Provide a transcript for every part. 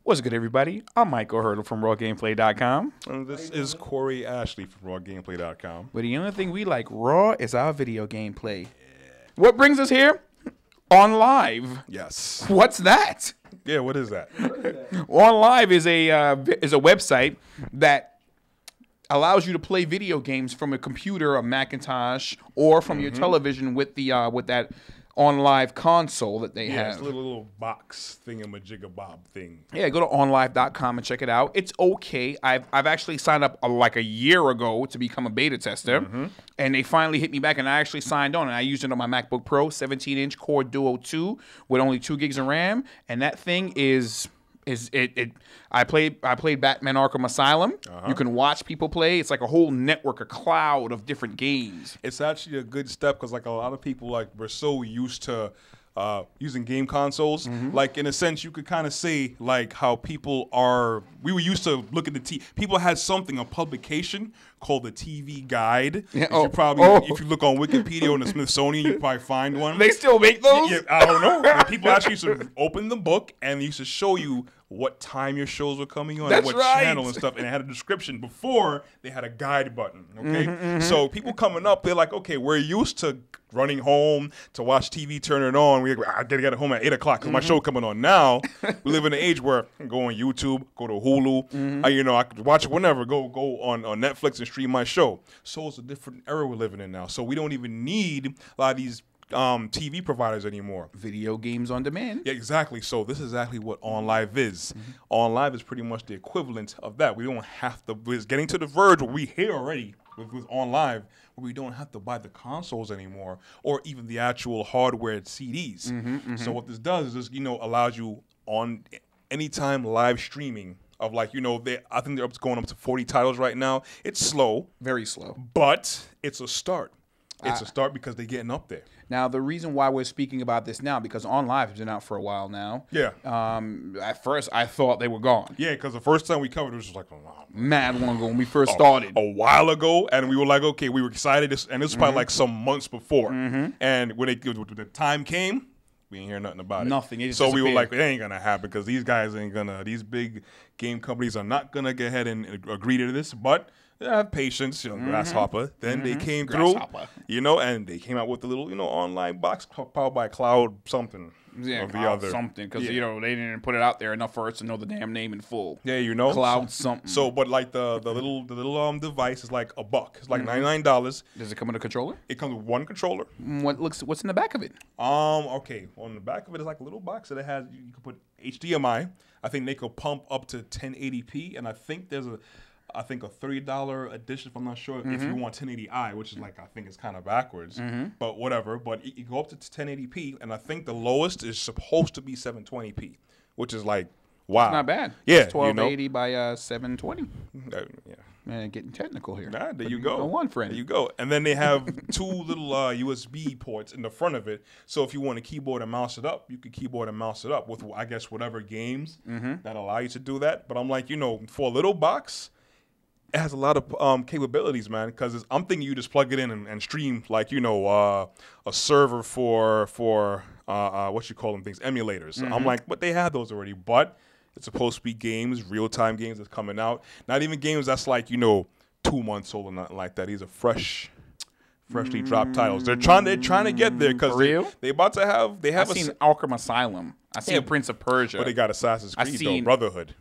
What's good, everybody? I'm Michael Hurdle from RawGameplay.com. And this is Corey Ashley from RawGameplay.com. But the only thing we like raw is our video gameplay. Yeah. What brings us here? Onlive. Yes. What's that? Yeah, what is that? Onlive is a website that allows you to play video games from a computer, a Macintosh, or from your television with the with that Onlive console that they have. It's a little box thingamajigabob thing. Yeah, go to onlive.com and check it out. It's okay. I've actually signed up like a year ago to become a beta tester, and they finally hit me back, and I actually signed on, and I used it on my MacBook Pro, 17-inch Core Duo 2 with only 2 gigs of RAM, and that thing is I played Batman Arkham Asylum. You can watch people play. It's like a whole network, a cloud of different games. It's actually a good step because like a lot of people we're so used to using game consoles. Like in a sense, you could kind of say like how people are. We were used to look at the TV. People had something, a publication called the TV Guide. Yeah, if you look on Wikipedia or the Smithsonian, you can probably find one. They still make those? Yeah, I don't know. But people actually used to open the book and they used to show you what time your shows were coming on, and what channel and stuff, and it had a description before they had a guide button. Okay, so people coming up, they're like, okay, we're used to running home to watch TV, turn it on. I gotta get home at 8 o'clock because my show coming on now. We live in an age where I can go on YouTube, go to Hulu, I could watch it whenever, go on Netflix and stream my show. So it's a different era we're living in now. So we don't even need a lot of these TV providers anymore. Video games on demand. Yeah, exactly. So this is exactly what Onlive is. Onlive is pretty much the equivalent of that. We don't have to. It's getting to the verge where we here already with Onlive, where we don't have to buy the consoles anymore or even the actual hardware CDs. So what this does is allows you on anytime live streaming of I think they're going up to 40 titles right now. It's slow, very slow, but it's a start. It's a start because they're getting up there. Now, the reason why we're speaking about this now, because Onlive has been out for a while now. Yeah. At first, I thought they were gone. Yeah, because the first time we covered it was just like, mad long ago when we first started. A while ago, and we were like, okay, we were excited. And this was probably like some months before. And when the time came, we didn't hear nothing about it. Nothing. So we were like, it ain't going to happen because these guys ain't going to, these big game companies are not going to go ahead and agree to this. But have patience, Grasshopper. Then they came through, and they came out with a little, online box powered by Cloud something. Yeah, or the Cloud other. something, because, they didn't put it out there enough for us to know the damn name in full. Yeah, Cloud something. So, but like the little device is like $1. It's like $99. Does it come with a controller? It comes with one controller. What's in the back of it? Okay. On the back of it is like a little box that it has. You can put HDMI. I think they could pump up to 1080p, and I think there's a $30 edition, if I'm not sure, if you want 1080i, which is I think it's kind of backwards, but whatever. But you go up to 1080p, and I think the lowest is supposed to be 720p, which is wow. It's not bad. Yeah, it's 1280 by 720. Yeah. Man, getting technical here. Nah, there you go. One friend. There you go. And then they have 2 little USB ports in the front of it. So if you want to keyboard and mouse it up, you can keyboard and mouse it up with, I guess, whatever games that allow you to do that. But I'm like, for a little box, it has a lot of capabilities, man. Because I'm thinking you just plug it in and stream a server for what you call them things, emulators. I'm like, but they have those already. But it's supposed to be games, real-time games that's coming out. Not even games that's 2 months old or nothing like that. These are freshly dropped titles. They're trying to get there because they about to have. I've seen Arkham Asylum. I've seen Prince of Persia. But they got Assassin's Creed though, Brotherhood.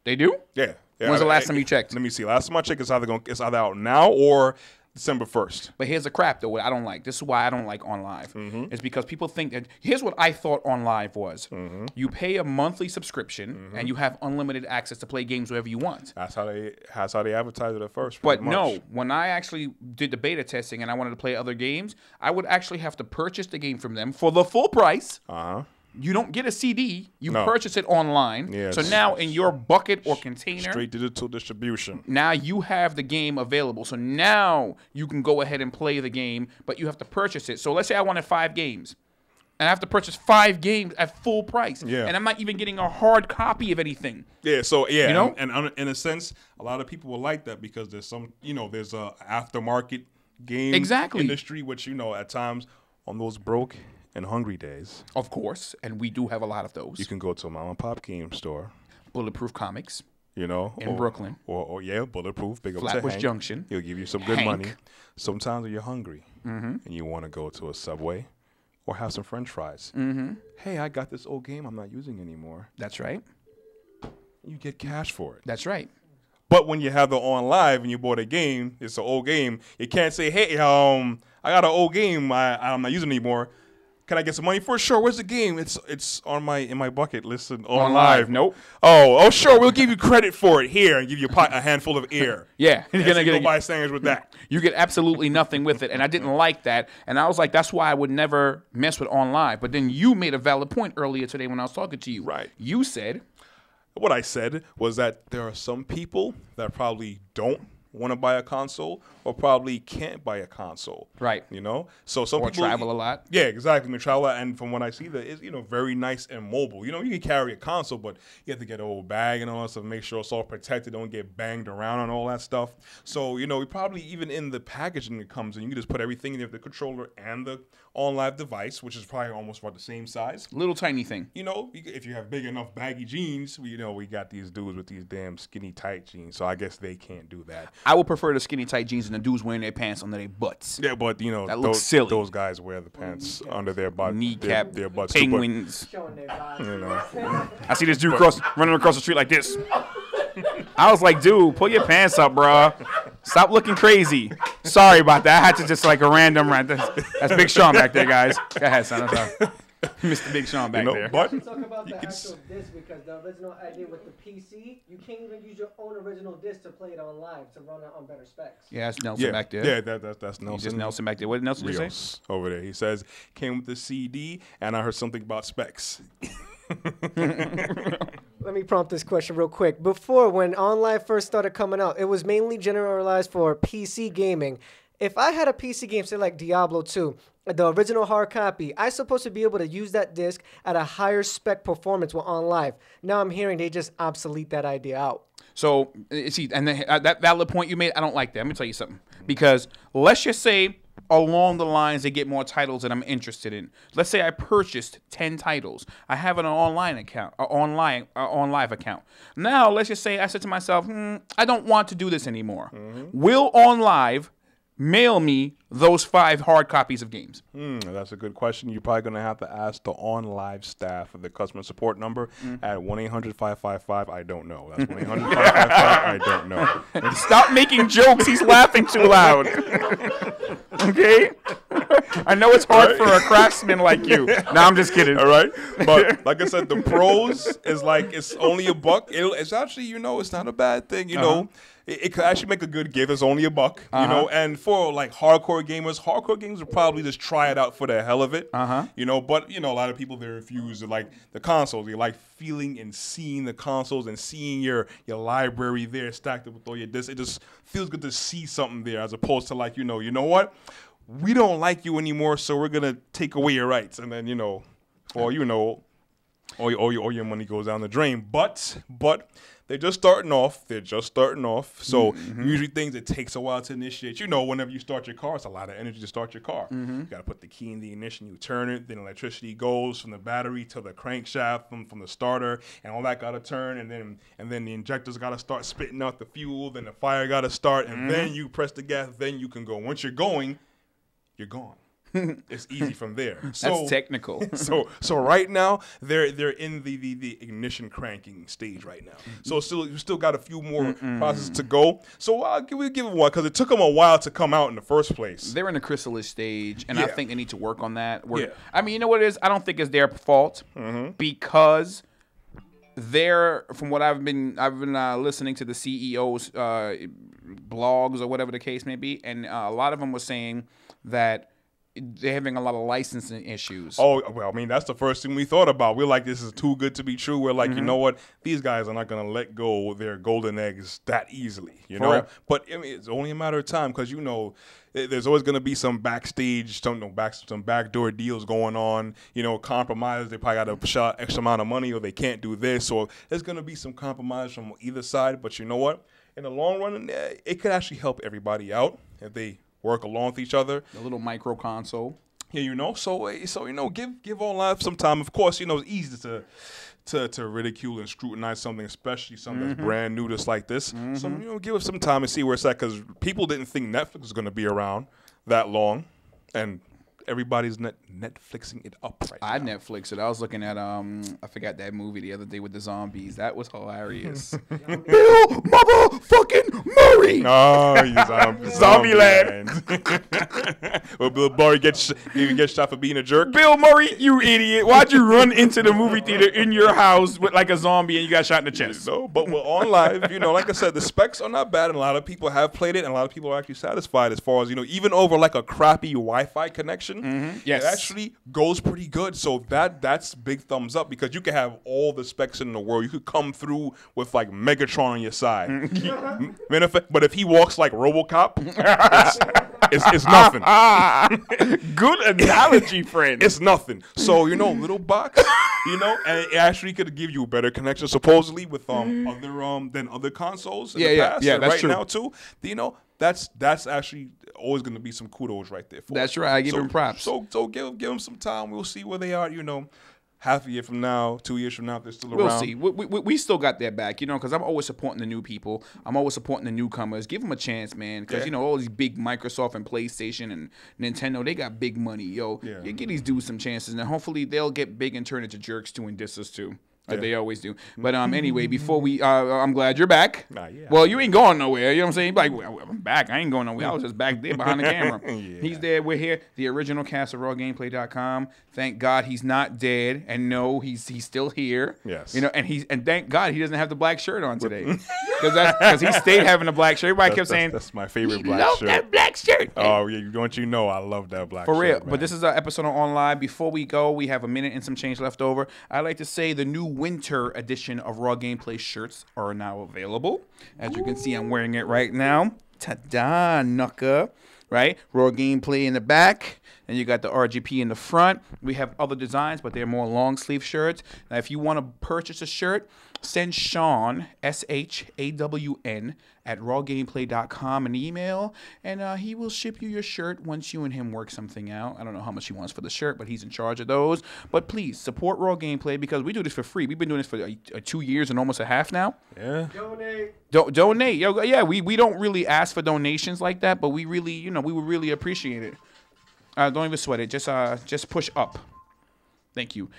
They do? Yeah. When's the last time you checked? Let me see. Last time I checked, it's either out now or December 1st. But here's the crap, though, what I don't like. This is why I don't like Onlive. It's because people think that... Here's what I thought Onlive was. You pay a monthly subscription, and you have unlimited access to play games wherever you want. That's how they advertised it at first. But no, when I actually did the beta testing and I wanted to play other games, I would actually have to purchase the game from them for the full price. You don't get a CD. You purchase it online. Yes. So now in your bucket or container... Straight digital distribution. Now you have the game available. So now you can go ahead and play the game, but you have to purchase it. So let's say I wanted 5 games. And I have to purchase 5 games at full price. Yeah. And I'm not even getting a hard copy of anything. Yeah, so yeah. And in a sense, a lot of people will like that because there's some, there's a aftermarket game industry, which, at times on those broke and hungry days. Of course, and we do have a lot of those. You can go to a mom and pop game store. Bulletproof Comics You know, in Brooklyn. Or yeah, Bulletproof. Big up to Flatbush Hank. Junction. He'll give you some good Hank. money. Sometimes when you're hungry and you want to go to a Subway or have some French fries. Hey, I got this old game I'm not using anymore. That's right. You get cash for it. That's right. But when you have the OnLive and you bought a game, it's an old game. You can't say, hey, I got an old game I'm not using anymore. Can I get some money for it? Sure. Where's the game? It's in my bucket list on live. Nope. Oh, sure. We'll give you credit for it here and give you a handful of air. Yeah. You're Yes, gonna you get go buy a sandwich with that. You get absolutely nothing with it, and I didn't like that. And I was like, that's why I would never mess with OnLive. But then you made a valid point earlier today when I was talking to you. Right. You said, What I said was that there are some people that probably don't want to buy a console or probably can't buy a console. Right. You know? So some or people travel a lot. Yeah, exactly. They travel a lot, and from what I see, that is, very nice and mobile. You can carry a console, but you have to get a whole bag and all that stuff, make sure it's all protected, don't get banged around and all that stuff. So, we probably even in the packaging that comes in, you can just put everything in there, the controller and the OnLive device, which is probably almost about the same size. Little tiny thing. If you have big enough baggy jeans, we got these dudes with these damn skinny tight jeans, so I guess they can't do that. I would prefer the skinny tight jeans and the dudes wearing their pants under their butts. Yeah, but that looks silly. Those guys wear the pants under their butt, Kneecap, their butts. penguins. But, I see this dude running across the street like this. I was like, dude, pull your pants up, bro. Stop looking crazy. Sorry about that. I had to just like a random rant. That's Big Sean back there, guys. Go ahead, son. Mr. Big Sean back there. But talk about the actual disc, because the original idea with the PC, you can't even use your own original disc to play it on live to run it on better specs. Yeah, that's Nelson back there. Yeah, that's Nelson. Just Nelson back there. What did Nelson just say? Rios over there. He says, came with the CD, and I heard something about specs. Let me prompt this question real quick. Before, when OnLive first started coming out, it was mainly generalized for PC gaming. If I had a PC game, say like Diablo 2, the original hard copy, I'm supposed to be able to use that disc at a higher spec performance with OnLive. Now I'm hearing they just obsolete that idea out. So, see, and that valid point you made, I don't like that. Let me tell you something. Because let's just say along the lines they get more titles that I'm interested in. Let's say I purchased 10 titles. I have an online account, OnLive account. Now, let's just say I said to myself, I don't want to do this anymore. Will OnLive mail me those 5 hard copies of games? That's a good question. You're probably going to have to ask the OnLive staff of the customer support number at 1-800-555. I don't know. That's 1-800-555. I don't know. Stop making jokes. He's laughing too loud. Okay? I know it's hard for a craftsman like you. No, I'm just kidding. All right? But like I said, the pros is like it's only $1. It's actually, it's not a bad thing, you know. It could actually make a good gift. It's only $1, and for like hardcore gamers will probably just try it out for the hell of it, But a lot of people, they refuse to like the consoles. They like feeling and seeing the consoles and seeing your library there stacked up with all your discs. It just feels good to see something there, as opposed to like you know what, we don't like you anymore, so we're gonna take away your rights, and then all your money goes down the drain. But they're just starting off. So usually things, it takes a while to initiate. Whenever you start your car, it's a lot of energy to start your car. You got to put the key in the ignition, you turn it, then electricity goes from the battery to the crankshaft from the starter, and all that got to turn, and then the injectors got to start spitting out the fuel, then the fire got to start, and then you press the gas, then you can go. Once you're going, you're gone. It's easy from there. That's technical. So right now they're in the ignition cranking stage right now. So you still got a few more processes to go. So we'll give it one, because it took them a while to come out in the first place. They're in the chrysalis stage, and I think they need to work on that. Yeah. I mean, you know what it is? I don't think it's their fault, because from what I've been listening to the CEOs blogs or whatever the case may be, and a lot of them were saying that they're having a lot of licensing issues. Oh, well, I mean, that's the first thing we thought about. We're like, this is too good to be true. We're like, you know what? These guys are not going to let go of their golden eggs that easily, know? But I mean, it's only a matter of time, because, there's always going to be some backstage, some backdoor deals going on, compromise. They probably got to shell extra amount of money, or they can't do this. So there's going to be some compromise from either side. But you know what? In the long run, it could actually help everybody out if they work along with each other. A little micro console. Yeah, so give OnLive some time. Of course, it's easy to ridicule and scrutinize something, especially something that's brand new, just like this. So give us some time and see where it's at, because people didn't think Netflix was going to be around that long, and everybody's Netflixing it up right now. I Netflix it. I was looking at I forgot that movie the other day with the zombies. That was hilarious. Bill motherfucking Murray. Oh, you Zombie land. Well, Bill Murray gets shot for being a jerk. Bill Murray, you idiot! Why'd you run into the movie theater in your house with like a zombie and you got shot in the chest? No, but we're on live. Like I said, the specs are not bad, and a lot of people have played it, and a lot of people are actually satisfied as far as even over like a crappy Wi-Fi connection. Yes. It actually goes pretty good. So that's big thumbs up, because you can have all the specs in the world. You could come through with like Megatron on your side. But if he walks like RoboCop, it's nothing. Good analogy, friend. It's nothing. So little box, and it actually could give you a better connection supposedly with other consoles in the past. Yeah, and that's right true. now too. That's actually always going to be some kudos right there for That's us. right. I give him props. So give them some time. We'll see where they are. Half a year from now, 2 years from now, if they're still We'll around. see. We still got their back, because I'm always supporting the new people. I'm always supporting the newcomers. Give them a chance, man, because all these big Microsoft and PlayStation and Nintendo, they got big money, yo. Yeah. You give these dudes some chances, and hopefully they'll get big and turn into jerks too and diss us too. Like they always do. But anyway, before we, I'm glad you're back. Yeah. Well, you ain't going nowhere. You know what I'm saying? Like, well, I'm back. I ain't going nowhere. I was just back there behind the camera. He's there. We're here. The original cast of RawGameplay.com. Thank God he's not dead. And no, he's still here. Yes. And thank God he doesn't have the black shirt on today. Because he stayed having a black shirt. Everybody kept saying, that's my favorite black love shirt. that black shirt. Oh, yeah. Don't you know I love that black For shirt. real. Man. But this is our episode on Onlive. Before we go, we have a minute and some change left over. I'd like to say the new winter edition of Raw Gameplay shirts are now available. As you can see, I'm wearing it right now. Ta-da, knucka. Right? Raw Gameplay in the back. And you got the RGP in the front. We have other designs, but they're more long sleeve shirts. Now, if you want to purchase a shirt, send Sean, SHAWN, at rawgameplay.com an email, and he will ship you your shirt once you and him work something out. I don't know how much he wants for the shirt, but he's in charge of those. But please, support Raw Gameplay, because we do this for free. We've been doing this for 2 years and almost a half now. Yeah. Donate. Yo, yeah, we don't really ask for donations like that, but we really, we would really appreciate it. Don't even sweat it. Just push up. Thank you.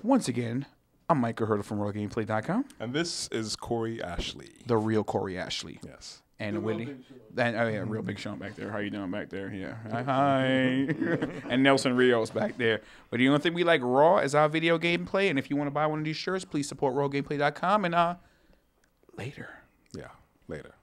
Once again, I'm Micah Herter from RawGameplay.com. And this is Corey Ashley. The real Corey Ashley. Yes. And Willie. And real Big Sean back there. How you doing back there? Yeah. Hi. And Nelson Rios back there. But the only thing we like Raw is our video gameplay. And if you want to buy one of these shirts, please support RawGameplay.com. And later. Yeah, later.